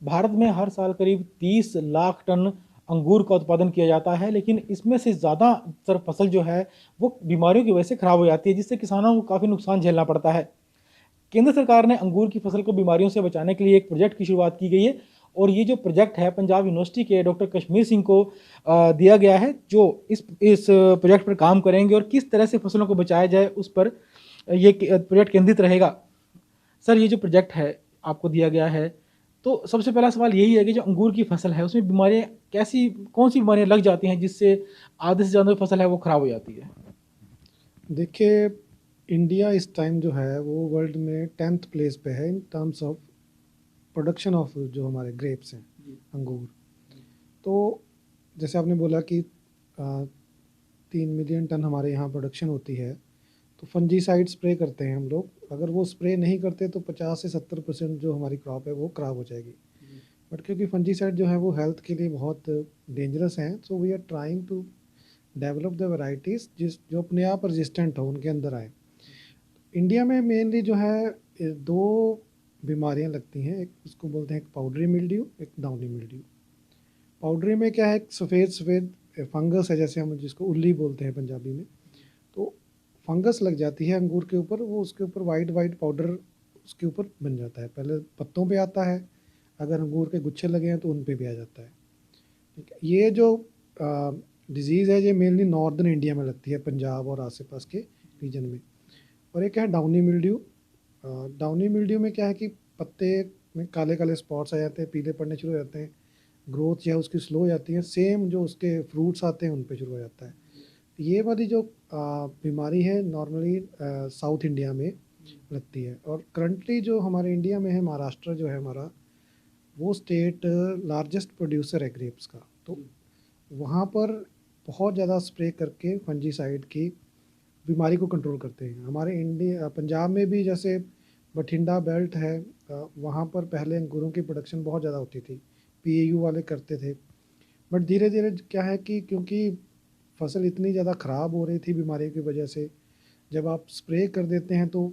भारत में हर साल करीब 30 लाख टन अंगूर का उत्पादन किया जाता है, लेकिन इसमें से ज़्यादातर फसल जो है वो बीमारियों की वजह से खराब हो जाती है, जिससे किसानों को काफ़ी नुकसान झेलना पड़ता है। केंद्र सरकार ने अंगूर की फसल को बीमारियों से बचाने के लिए एक प्रोजेक्ट की शुरुआत की गई है, और ये जो प्रोजेक्ट है पंजाब यूनिवर्सिटी के डॉक्टर कश्मीर सिंह को दिया गया है, जो इस प्रोजेक्ट पर काम करेंगे और किस तरह से फसलों को बचाया जाए उस पर ये प्रोजेक्ट केंद्रित रहेगा। सर, ये जो प्रोजेक्ट है आपको दिया गया है, तो सबसे पहला सवाल यही है कि जो अंगूर की फसल है उसमें बीमारियाँ कैसी कौन सी बीमारियाँ लग जाती हैं जिससे आधे से ज़्यादा फसल है वो खराब हो जाती है? देखिए, इंडिया इस टाइम जो है वो वर्ल्ड में 10th प्लेस पे है in terms of production of जो हमारे ग्रेप्स हैं, अंगूर। तो जैसे आपने बोला कि 3 मिलियन टन हमारे यहाँ प्रोडक्शन होती है, तो फंजीसाइड स्प्रे करते हैं हम लोग। अगर वो स्प्रे नहीं करते तो 50 से 70% जो हमारी क्रॉप है वो ख़राब हो जाएगी। बट क्योंकि फंजीसाइड जो है वो हेल्थ के लिए बहुत डेंजरस हैं, so we are trying to develop the varieties जो अपने आप रेजिस्टेंट हो, उनके अंदर आए। इंडिया में मेनली जो है दो बीमारियां लगती हैं। एक उसको बोलते हैं एक पाउडरी मिल्ड्यू, एक डाउनी मिल्ड्यू। पाउडरी में क्या है, सफ़ेद सफ़ेद फंगस है, जैसे हम जिसको उल्ली बोलते हैं पंजाबी में। तो फंगस लग जाती है अंगूर के ऊपर, वो उसके ऊपर वाइट वाइट पाउडर उसके ऊपर बन जाता है। पहले पत्तों पे आता है, अगर अंगूर के गुच्छे लगे हैं तो उन पे भी आ जाता है। ठीक है, ये जो डिज़ीज़ है ये मेनली नॉर्दर्न इंडिया में लगती है, पंजाब और आस पास के रीजन में। और एक है डाउनी मिल्ड्यू। डाउनी मिल्ड्यू में क्या है कि पत्ते में काले काले स्पॉट्स आ जाते हैं, पीले पड़ने शुरू हो जाते हैं, ग्रोथ जो है उसकी स्लो हो जाती है। सेम जो उसके फ्रूट्स आते हैं उन पे शुरू हो जाता है। ये वाली जो बीमारी है नॉर्मली साउथ इंडिया में लगती है। और करंटली जो हमारे इंडिया में है, महाराष्ट्र जो है हमारा, वो स्टेट लार्जेस्ट प्रोड्यूसर है ग्रेप्स का। तो वहाँ पर बहुत ज़्यादा स्प्रे करके फंजीसाइड की बीमारी को कंट्रोल करते हैं। हमारे इंडिया पंजाब में भी जैसे बठिंडा बेल्ट है, वहाँ पर पहले अंगूरों की प्रोडक्शन बहुत ज़्यादा होती थी, पीएयू वाले करते थे। बट धीरे धीरे क्या है कि क्योंकि फसल इतनी ज़्यादा ख़राब हो रही थी बीमारी की वजह से, जब आप स्प्रे कर देते हैं तो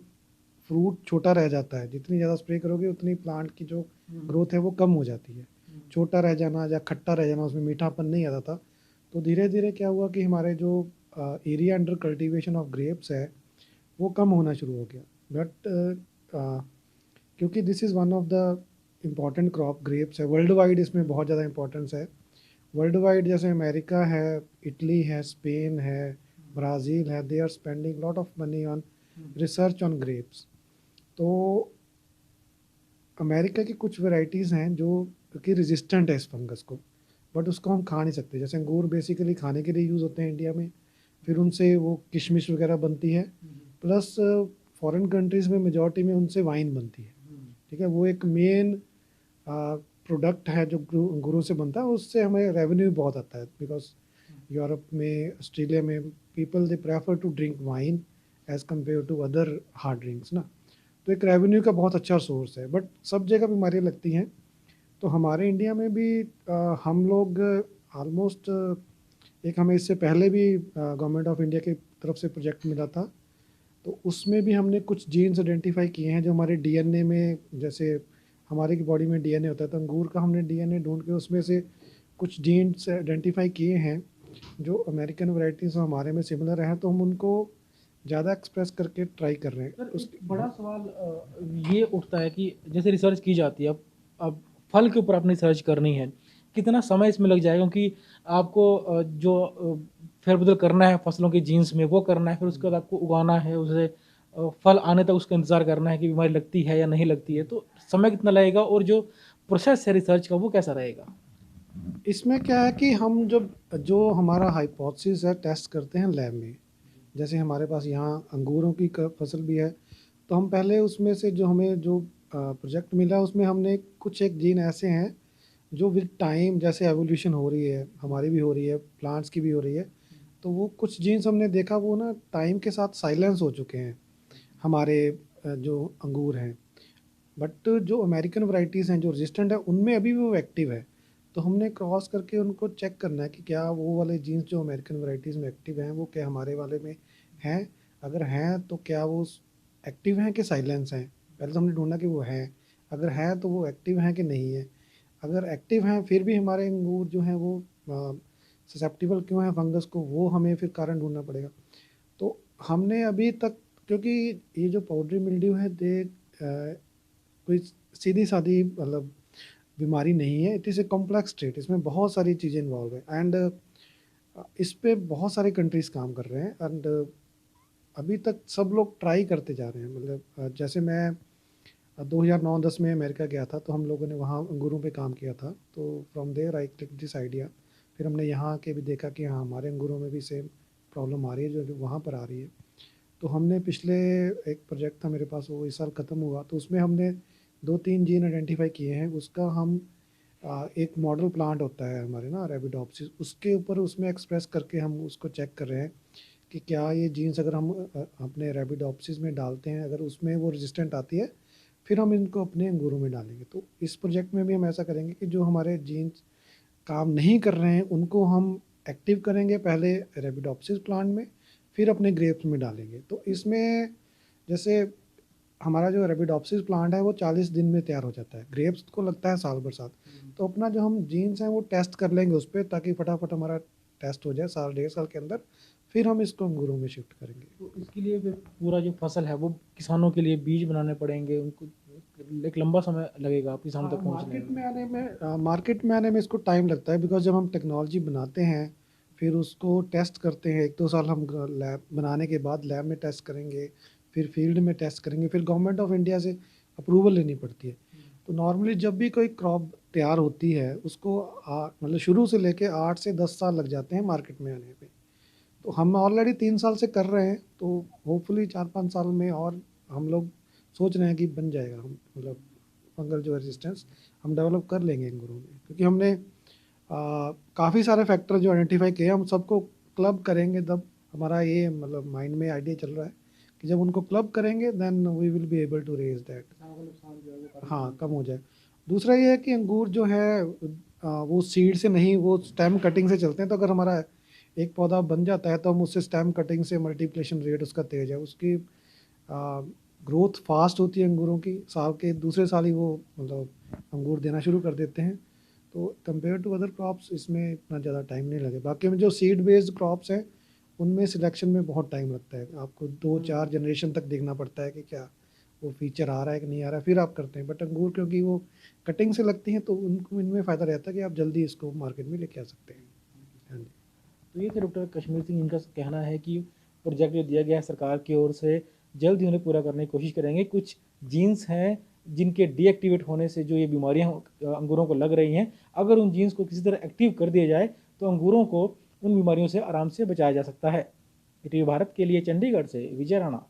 फ्रूट छोटा रह जाता है। जितनी ज़्यादा स्प्रे करोगे उतनी प्लांट की जो ग्रोथ है वो कम हो जाती है। छोटा रह जाना या खट्टा रह जाना, उसमें मीठापन नहीं आता था। तो धीरे धीरे क्या हुआ कि हमारे जो area under cultivation of grapes है वो कम होना शुरू हो गया। बट क्योंकि this is one of the important crop, grapes है वर्ल्ड वाइड, इसमें बहुत ज़्यादा इंपॉर्टेंस है। वर्ल्ड वाइड जैसे अमेरिका है, इटली है, स्पेन है, ब्राज़ील है, they are spending lot of money on research on grapes. तो अमेरिका की कुछ वैरायटीज़ हैं जो कि रेजिस्टेंट है इस फंगस को, बट उसको हम खा नहीं सकते। जैसे अंगूर बेसिकली खाने के लिए यूज़ होते हैं इंडिया में, फिर उनसे वो किशमिश वगैरह बनती है, प्लस फॉरेन कंट्रीज़ में मेजॉरिटी में उनसे वाइन बनती है। ठीक है, वो एक मेन प्रोडक्ट है जो अंगूरों से बनता है, उससे हमें रेवेन्यू बहुत आता है। बिकॉज यूरोप में, ऑस्ट्रेलिया में people they prefer to drink wine as compare to other hard drinks ना। तो एक रेवेन्यू का बहुत अच्छा सोर्स है। बट सब जगह बीमारियाँ लगती हैं। तो हमारे इंडिया में भी हम लोग ऑलमोस्ट, एक हमें इससे पहले भी गवर्नमेंट ऑफ इंडिया की तरफ से प्रोजेक्ट मिला था, तो उसमें भी हमने कुछ जीन्स आइडेंटिफाई किए हैं जो हमारे डीएनए में, जैसे हमारे की बॉडी में डीएनए होता है, तो अंगूर का हमने डीएनए ढूंढ के उसमें से कुछ जीन्स आइडेंटिफाई किए हैं जो अमेरिकन वैरायटीज़ हमारे में सिमिलर हैं, तो हम उनको ज़्यादा एक्सप्रेस करके ट्राई कर रहे हैं सर, एक उसके। बड़ा सवाल ये उठता है कि जैसे रिसर्च की जाती है, अब फल के ऊपर आपने रिसर्च करनी है, कितना समय इसमें लग जाएगा? क्योंकि आपको जो फेरबदल करना है फसलों के जीन्स में वो करना है, फिर उसके बाद आपको उगाना है उसे, फल आने तक उसका इंतज़ार करना है कि बीमारी लगती है या नहीं लगती है, तो समय कितना लगेगा और जो प्रोसेस है रिसर्च का वो कैसा रहेगा? इसमें क्या है कि हम जब जो हमारा हाइपोथेसिस है टेस्ट करते हैं लैब में। जैसे हमारे पास यहाँ अंगूरों की फसल भी है, तो हम पहले उसमें से जो हमें जो प्रोजेक्ट मिला उसमें हमने कुछ एक जीन ऐसे हैं जो विद टाइम, जैसे एवोल्यूशन हो रही है, हमारी भी हो रही है, प्लांट्स की भी हो रही है, तो वो कुछ जीन्स हमने देखा वो ना टाइम के साथ साइलेंस हो चुके हैं हमारे जो अंगूर हैं। बट जो अमेरिकन वैरायटीज़ हैं जो रेजिस्टेंट है उनमें अभी भी वो एक्टिव है। तो हमने क्रॉस करके उनको चेक करना है कि क्या वो वाले जीन्स जो अमेरिकन वैरायटीज़ में एक्टिव हैं वो क्या हमारे वाले में हैं। अगर हैं तो क्या वो एक्टिव हैं कि साइलेंस हैं। पहले तो हमने ढूंढना कि वो हैं, अगर हैं तो वो एक्टिव हैं कि नहीं है। अगर एक्टिव हैं फिर भी हमारे अंगूर जो हैं वो ससेप्टिबल क्यों है फंगस को, वो हमें फिर कारण ढूंढना पड़ेगा। तो हमने अभी तक, क्योंकि ये जो पाउडरी मिल्ड्यू है कोई सीधी सादी मतलब बीमारी नहीं है, it is a complex trait, इसमें बहुत सारी चीज़ें इन्वॉल्व है एंड इस पे बहुत सारे कंट्रीज काम कर रहे हैं एंड अभी तक सब लोग ट्राई करते जा रहे हैं। मतलब जैसे मैं 2009-10 में अमेरिका गया था, तो हम लोगों ने वहाँ अंगूरों पे काम किया था, तो from there I click this idea. फिर हमने यहाँ के भी देखा कि हाँ हमारे अंगूरों में भी सेम प्रॉब्लम आ रही है जो वहाँ पर आ रही है। तो हमने पिछले एक प्रोजेक्ट था मेरे पास, वो इस साल ख़त्म हुआ, तो उसमें हमने 2-3 जीन आइडेंटिफाई किए हैं। उसका हम एक मॉडल प्लांट होता है हमारे ना अरेबिडोप्सिस, उसके ऊपर उसमें एक्सप्रेस करके हम उसको चेक कर रहे हैं कि क्या ये जीन्स अगर हम अपने अरेबिडोप्सिस में डालते हैं, अगर उसमें वो रेजिस्टेंट आती है, फिर हम इनको अपने अंगूरों में डालेंगे। तो इस प्रोजेक्ट में भी हम ऐसा करेंगे कि जो हमारे जीन्स काम नहीं कर रहे हैं उनको हम एक्टिव करेंगे पहले अरेबिडोप्सिस प्लांट में, फिर अपने ग्रेप्स में डालेंगे। तो इसमें जैसे हमारा जो अरेबिडोप्सिस प्लांट है वो 40 दिन में तैयार हो जाता है, ग्रेप्स को लगता है साल भर साथ। तो अपना जो हम जीन्स हैं वो टेस्ट कर लेंगे उस पर, ताकि फटाफट हमारा टेस्ट हो जाए साल 1.5 साल के अंदर, फिर हम इसको अंगूरों में शिफ्ट करेंगे। तो इसके लिए फिर पूरा जो फसल है वो किसानों के लिए बीज बनाने पड़ेंगे, उनको एक लंबा समय लगेगा किसानों तक पहुंचने मार्केट में आने में इसको टाइम लगता है, बिकॉज जब हम टेक्नोलॉजी बनाते हैं फिर उसको टेस्ट करते हैं, 1-2 साल हम लैब बनाने के बाद लैब में टेस्ट करेंगे, फिर फील्ड में टेस्ट करेंगे, फिर गवर्नमेंट ऑफ इंडिया से अप्रूवल लेनी पड़ती है। तो नॉर्मली जब भी कोई क्रॉप तैयार होती है उसको मतलब शुरू से लेके 8 से 10 साल लग जाते हैं मार्केट में आने पे। तो हम ऑलरेडी 3 साल से कर रहे हैं, तो होपफुली 4-5 साल में और हम लोग सोच रहे हैं कि बन जाएगा, हम मतलब फंगल जो रेजिस्टेंस हम डेवलप कर लेंगे अंगूरों में, क्योंकि हमने काफ़ी सारे फैक्टर जो आइडेंटिफाई किए हम सबको क्लब करेंगे। तब हमारा ये मतलब माइंड में आइडिया चल रहा है कि जब उनको क्लब करेंगे then we will be able to raise that, हाँ कम हो जाए। दूसरा ये है कि अंगूर जो है वो सीड से नहीं, वो स्टेम कटिंग से चलते हैं। तो अगर हमारा एक पौधा बन जाता है तो हम उससे स्टेम कटिंग से, मल्टीप्लिकेशन रेट उसका तेज़ है, उसकी ग्रोथ फास्ट होती है अंगूरों की, साल के दूसरे साल ही वो मतलब अंगूर देना शुरू कर देते हैं। तो कंपेयर टू अदर क्रॉप्स इसमें इतना ज़्यादा टाइम नहीं लगे। बाकी में जो सीड बेस्ड क्रॉप्स हैं उनमें सिलेक्शन में बहुत टाइम लगता है, आपको 2-4 जनरेशन तक देखना पड़ता है कि क्या वो फीचर आ रहा है कि नहीं आ रहा है, फिर आप करते हैं। बट अंगूर क्योंकि वो कटिंग से लगती हैं तो उनको इनमें फ़ायदा रहता है कि आप जल्दी इसको मार्केट में लेके आ सकते हैं। हाँ जी। तो ये थे डॉक्टर कश्मीर सिंह, इनका कहना है कि प्रोजेक्ट जो दिया गया है सरकार की ओर से जल्द ही उन्हें पूरा करने की कोशिश करेंगे। कुछ जीन्स हैं जिनके डीएक्टिवेट होने से जो ये बीमारियां अंगूरों को लग रही हैं, अगर उन जीन्स को किसी तरह एक्टिव कर दिया जाए तो अंगूरों को उन बीमारियों से आराम से बचाया जा सकता है। टीवी भारत के लिए चंडीगढ़ से विजय राणा।